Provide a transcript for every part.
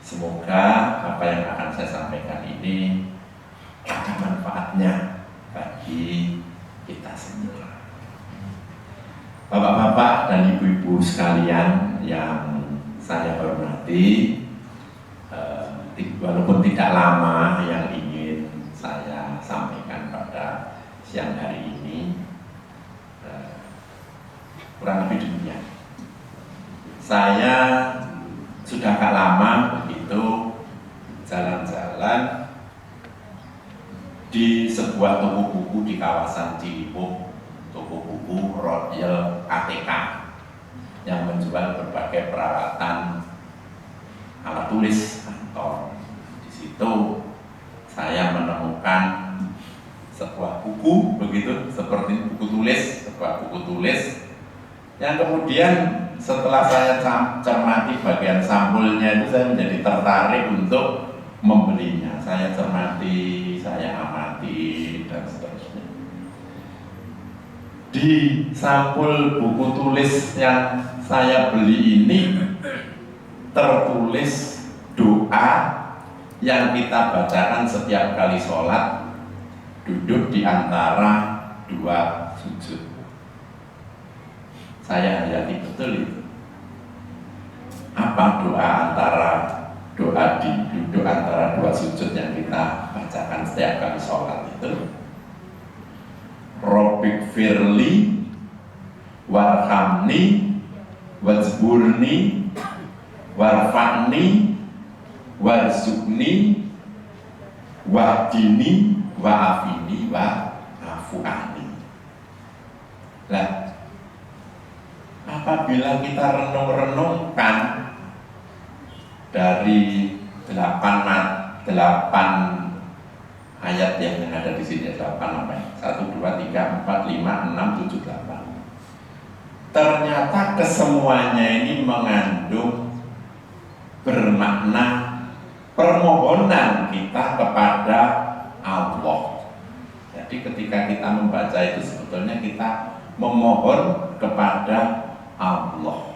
Semoga apa yang akan saya sampaikan ini ada manfaatnya bagi kita semua. Bapak-bapak dan ibu-ibu sekalian yang saya hormati, walaupun tidak lama yang ingin saya sampaikan pada siang hari ini, kurang lebih demikian. Saya sudah agak lama begitu jalan-jalan di sebuah toko buku di kawasan Ciliwung, toko buku Royal ATK yang menjual berbagai peralatan alat tulis kantor. Di situ saya menemukan sebuah buku begitu, seperti buku tulis, sebuah buku tulis yang kemudian setelah saya cermati bagian sampulnya itu saya menjadi tertarik untuk membelinya. Saya cermati, saya amati dan seterusnya. Di sampul buku tulis yang saya beli ini tertulis doa yang kita bacakan setiap kali sholat duduk di antara dua sujud. Saya hayati betul itu. Apa doa di duduk antara dua sujud yang kita bacakan setiap kali sholat itu? Rabbik firli warhamni wajburni warfa'ni warzuqni wahdini wa'afini wa'afu'ani. Lah, apabila kita renung-renungkan dari 8 ayat yang ada di sini, 8 apa ya? 1, 2, 3, 4, 5, 6, 7, 8. Ternyata kesemuanya ini mengandung bermakna permohonan kita kepada Allah. Jadi ketika kita membaca itu sebetulnya kita memohon kepada Allah.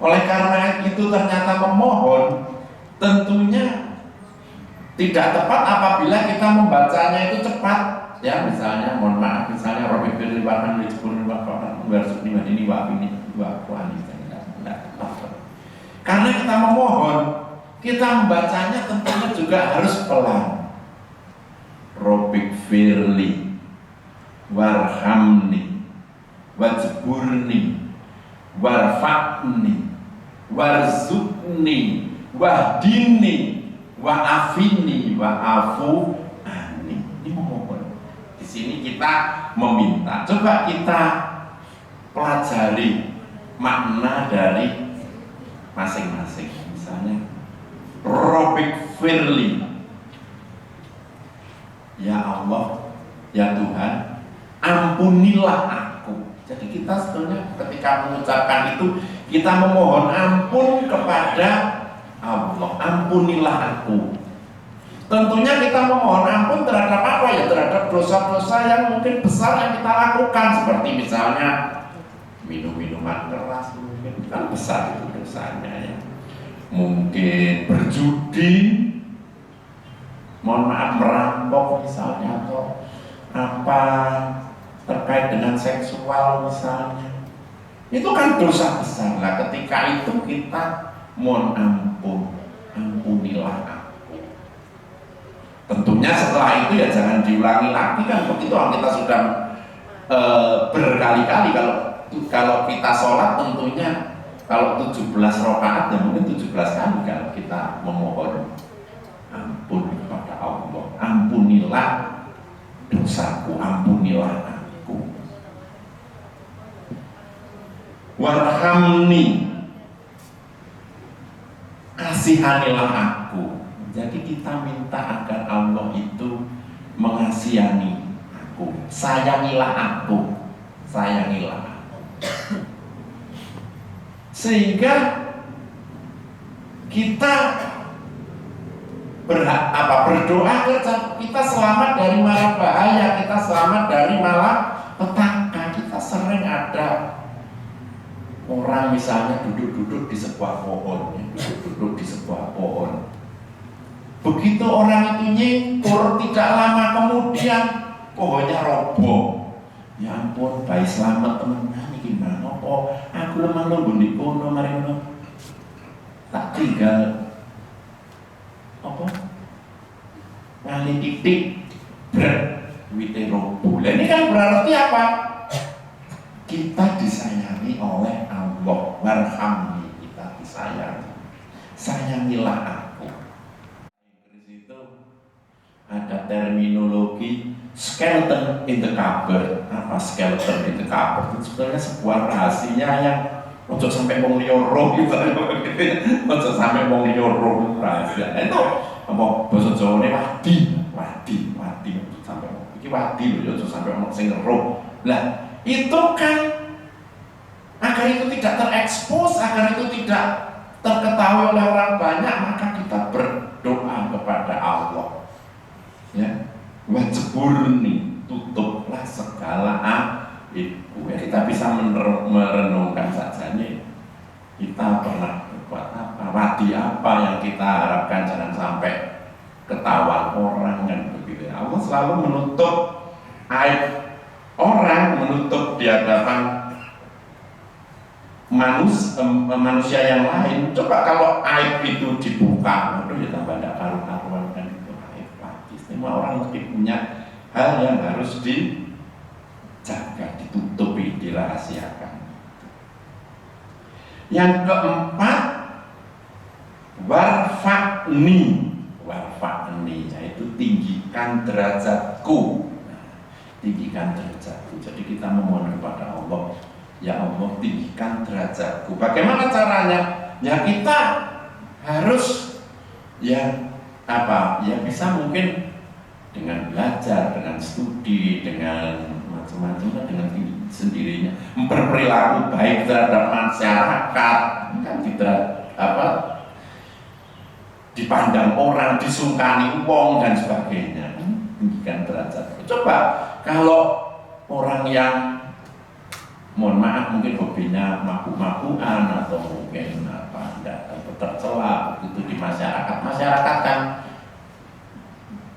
Oleh karena itu ternyata memohon tentunya tidak tepat apabila kita membacanya itu cepat. Ya misalnya, mohon maaf, misalnya Rabbik firli warhamni wajburni warzuqni wahdini wa'afini. Karena kita memohon, kita membacanya tentunya juga harus pelan. Rabbik firli warhamni wajburni warfa'ni warzuqni wahdini wa'afini wa'afu'ani. Ini memohon. Di sini kita meminta. Coba kita pelajari makna dari masing-masing. Misalnya Rabbik firli, ya Allah, ya Tuhan, ampunilah aku. Jadi kita sebetulnya ketika mengucapkan itu kita memohon ampun kepada Allah, ampunilah aku. Tentunya kita memohon ampun terhadap apa ya? Terhadap dosa-dosa yang mungkin besar yang kita lakukan, seperti misalnya minum minuman keras, mungkin kan besar itu dosanya ya. Mungkin berjudi, mohon maaf, merampok misalnya, atau apa terkait dengan seksual misalnya, itu kan dosa besar. Nah ketika itu kita mohon ampun, ampunilah aku. Tentunya setelah itu ya jangan diulangi lagi kan, begitu kita sudah berkali-kali. Kalau kita sholat tentunya kalau 17 rakaat ya mungkin 17 kali kalau kita memohon ampun kepada Allah, ampunilah dosaku, ampunilah aku. Warhamni, kasihanilah aku. Jadi kita minta agar Allah itu mengasihani aku, sayangilah aku, sayangilah aku. Sehingga kita berdoa kita selamat dari mara bahaya, kita selamat dari malapetaka. Kita sering ada orang misalnya duduk-duduk di sebuah pohon, duduk-duduk di sebuah Begitu orang itu nyingkur, tidak lama kemudian pohonnya roboh. Ya ampun, baik selamat temenan iki gimana kok aku lemah lembut di kono mari tak tinggal apa ngali titik wite roboh. Ini kan berarti apa? Kita disayangi oleh Allah. Warhamni, kita disayangi. Sayangilah aku. Inggris itu ada terminologi skeleton in the cupboard. Apa skeleton in the cupboard? Itu sebenarnya sebuah rahasia yang ojo sampai wong liya roh gitu. Ojo sampai wong liya roh rahasia. Itu apa basa Jawane wadi sampai iki wadi lho ojo sampai ono sing roh. Lah, itu kan agar itu tidak terekspos, agar itu tidak terketahui oleh orang banyak, maka kita berdoa kepada Allah. Ya, wajburni, tutuplah segala aibku. Ya, kita bisa merenungkan saja nih. Kita pernah berbuat apa, wadi apa yang kita harapkan jangan sampai ketahuan orang kan begitu. Allah selalu menutup aib orang, menutup di hadapan manusia yang lain. Coba kalau aib itu dibuka, waduh ya tambah tidak karu-karuan kan itu aib lagi. Semua orang mesti punya hal yang harus dijaga, ditutupi, dirahasiakan. Yang keempat, warfa'ni, yaitu tinggikan derajatku. Tinggikan derajatku. Jadi kita memohon kepada Allah, ya Allah tinggikan derajatku. Bagaimana caranya? Ya kita harus ya apa? Ya bisa mungkin dengan belajar, dengan studi, dengan macam-macam, dengan sendirinya berperilaku baik terhadap masyarakat, kan tidak apa dipandang orang, disungkani wong dan sebagainya. Tinggikan derajatku. Coba kalau orang yang mohon maaf mungkin hobinya mabuk-mabukan atau mungkin apa tidak tercela begitu di masyarakat kan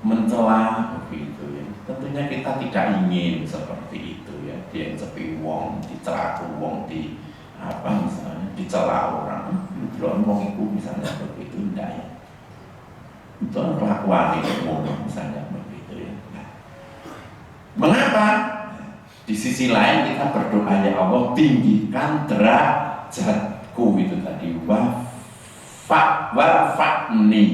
mencela begitu ya. Tentunya kita tidak ingin seperti itu ya. Dia cepi wong, dicela wong, di apa misalnya dicela orang, belum wong itu misalnya begitu tidak ya. Itu kelakuan itu misalnya begitu ya. Mengapa? Di sisi lain kita berdoa, ya Allah tinggikan derajatku itu tadi. Warfa'ni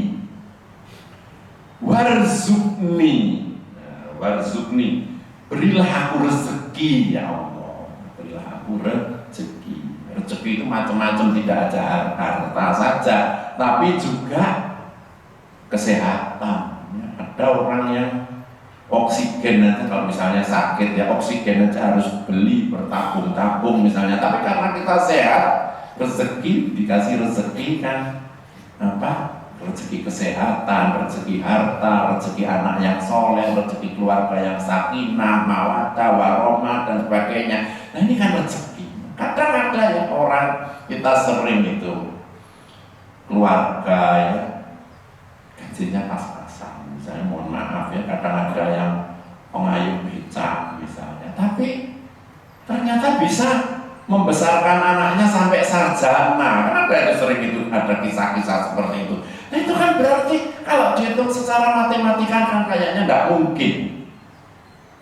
warzukni, berilah aku rezeki ya Allah, berilah aku rezeki. Rezeki itu macam-macam, tidak ada harta saja, tapi juga kesehatan. Ada orang yang oksigen aja kalau misalnya sakit ya oksigen aja harus beli bertabung-tabung misalnya, tapi karena kita sehat, rezeki dikasih rezeki kan apa, rezeki kesehatan, rezeki harta, rezeki anak yang soleh, rezeki keluarga yang sakinah, mawaddah, warahmah dan sebagainya. Nah ini kan rezeki. Kadang ada ya orang kita sering itu keluarga ya gajinya pas-pasan, misalnya mohon maaf ya kadang ada yang pengayuh becak misalnya, tapi ternyata bisa membesarkan anaknya sampai sarjana. Kenapa itu sering itu ada kisah-kisah seperti itu? Nah itu kan berarti kalau dihitung secara matematika kan kayaknya tidak mungkin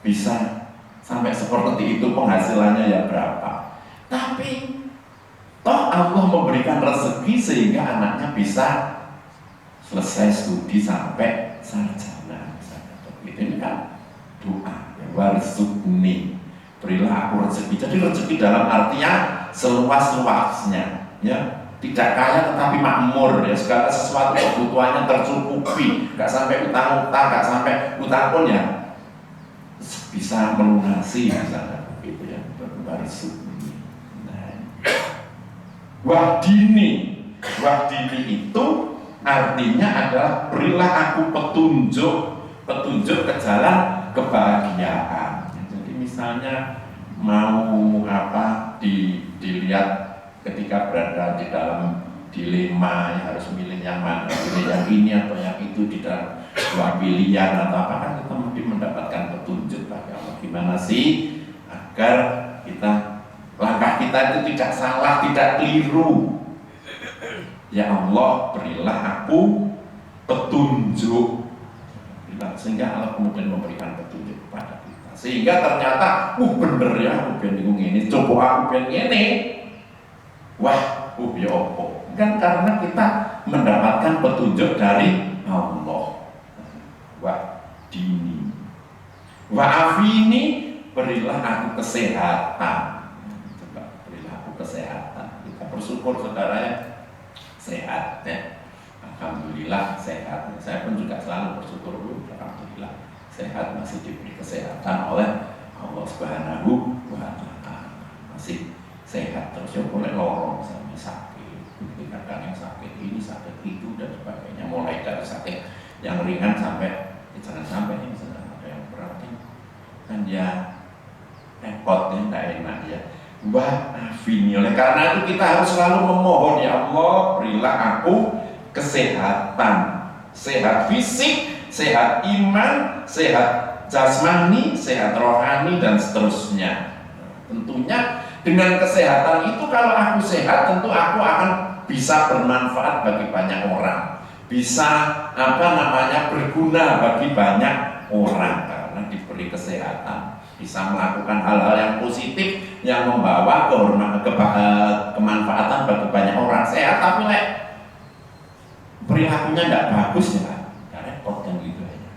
bisa sampai seperti itu penghasilannya ya berapa. Tapi toh Allah memberikan rezeki sehingga anaknya bisa selesai studi sampai sarjana misalnya. Ini kan doa ya, warzukni, berilah aku rezeki. Jadi rezeki dalam artian seluas-luasnya ya, tidak kaya tetapi makmur ya, segala sesuatu kebutuhannya tercukupi, nggak sampai utang-utang, nggak sampai utang pun ya bisa melunasi misalnya begitu ya. Warzukni. Nah, wahdini itu artinya adalah berilah aku petunjuk ke jalan kebahagiaan. Jadi misalnya mau apa dilihat ketika berada di dalam dilema, ya harus milih yang mana, milih yang ini atau yang itu, di dalam dua pilihan atau apa, kan kita mungkin mendapatkan petunjuk dari Allah. Gimana sih agar langkah kita itu tidak salah, tidak keliru. Ya Allah, berilah aku petunjuk, sehingga Allah kemudian memberikan petunjuk kepada kita, sehingga ternyata bener ya, aku bingung ini, coba aku bingung ini, wah ya apa, kan karena kita mendapatkan petunjuk dari Allah. Wah dini, wa'afini, berilah aku kesehatan. Coba berilah aku kesehatan. Kita bersyukur saudara ya, sehat ya. Alhamdulillah sehat. Saya pun juga selalu bersyukur, alhamdulillah sehat, masih diberi kesehatan oleh Allah Subhanahu wa Ta'ala. Masih sehat terus, ya boleh lorong misalnya sakit, kadang yang sakit ini, sakit itu dan sebagainya, mulai dari sakit yang ringan sampai jangan sampai misalnya ada yang berat kan ya repotnya, tidak enak ya. Wa'afini, oleh karena itu kita harus selalu memohon, ya Allah berilah aku kesehatan, sehat fisik, sehat iman, sehat jasmani, sehat rohani, dan seterusnya. Tentunya dengan kesehatan itu, kalau aku sehat, tentu aku akan bisa bermanfaat bagi banyak orang, bisa berguna bagi banyak orang karena diberi kesehatan, bisa melakukan hal-hal yang positif yang membawa kemanfaatan bagi banyak orang. Sehat tapi perilakunya tidak bagus ya, repot kan gitu ya.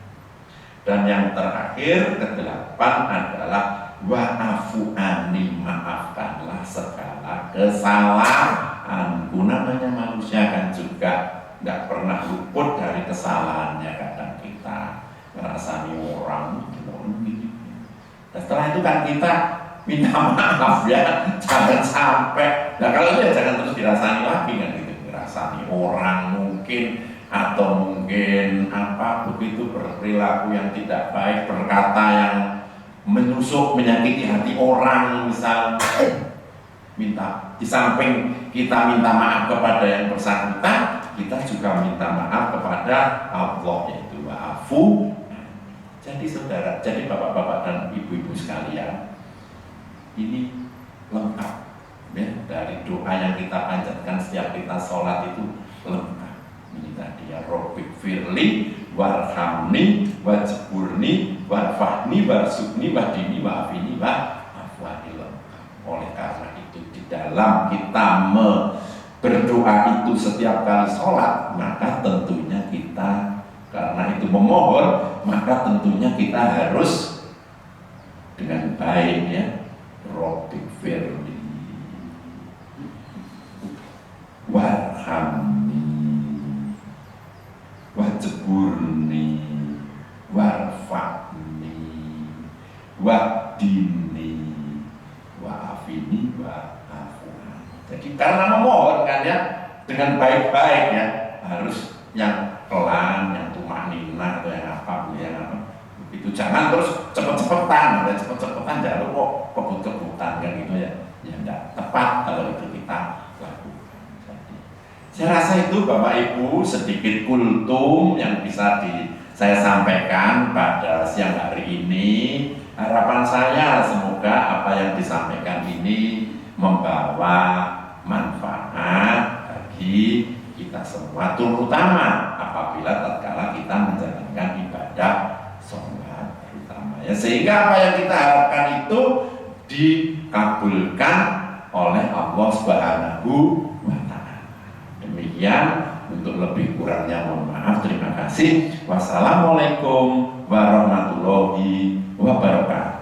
Dan yang terakhir, ke-8 adalah wa'afu ani, maafkanlah segala kesalahanku. Namanya manusia kan juga tidak pernah luput dari kesalahannya. Kadang kita ngerasani orang gitu. Dan setelah itu kan kita minta maaf ya, jangan sampai. Nah kalau itu ya jangan terus dirasani lagi kan gitu. Dirasani orang mungkin, atau mungkin begitu berperilaku yang tidak baik, berkata yang menusuk, menyakiti hati orang, misal minta, di samping kita minta maaf kepada yang bersangkutan, kita juga minta maaf kepada Allah, yaitu wa'afu. Jadi saudara, jadi bapak-bapak dan ibu-ibu sekalian, ini lengkap ya, dari doa yang kita panjatkan setiap kita sholat itu lengkap. Ini tadi ya, Rabbik firli warhamni wajburni warfahni warsukni wadini wa'afini wa'afwani, lengkap. Oleh karena itu di dalam kita berdoa itu setiap kali sholat, maka tentunya kita, karena itu memohon, maka tentunya kita harus dengan baik ya, Rabbik firli warhamni wajburni warfa'ni wadini wa'afini wa'afu'an. Jadi karena memohon kan ya, dengan baik-baik ya, harus yang pelan, yang tumanina atau yang itu, jangan terus cepet-cepetan, jangan kok kebut-kebutan kan gitu ya, tidak tepat kalau itu kita lakukan. Jadi, saya rasa itu Bapak Ibu sedikit kultum yang bisa saya sampaikan pada siang hari ini. Harapan saya semoga apa yang disampaikan ini membawa manfaat bagi kita semua, terutama apabila tatkala kita menjalankan ibadah sholat terutama ya, sehingga apa yang kita harapkan itu dikabulkan oleh Allah Subhanahu wa Ta'ala. Demikian, untuk lebih kurangnya mohon maaf. Terima kasih. Wassalamualaikum warahmatullahi wabarakatuh.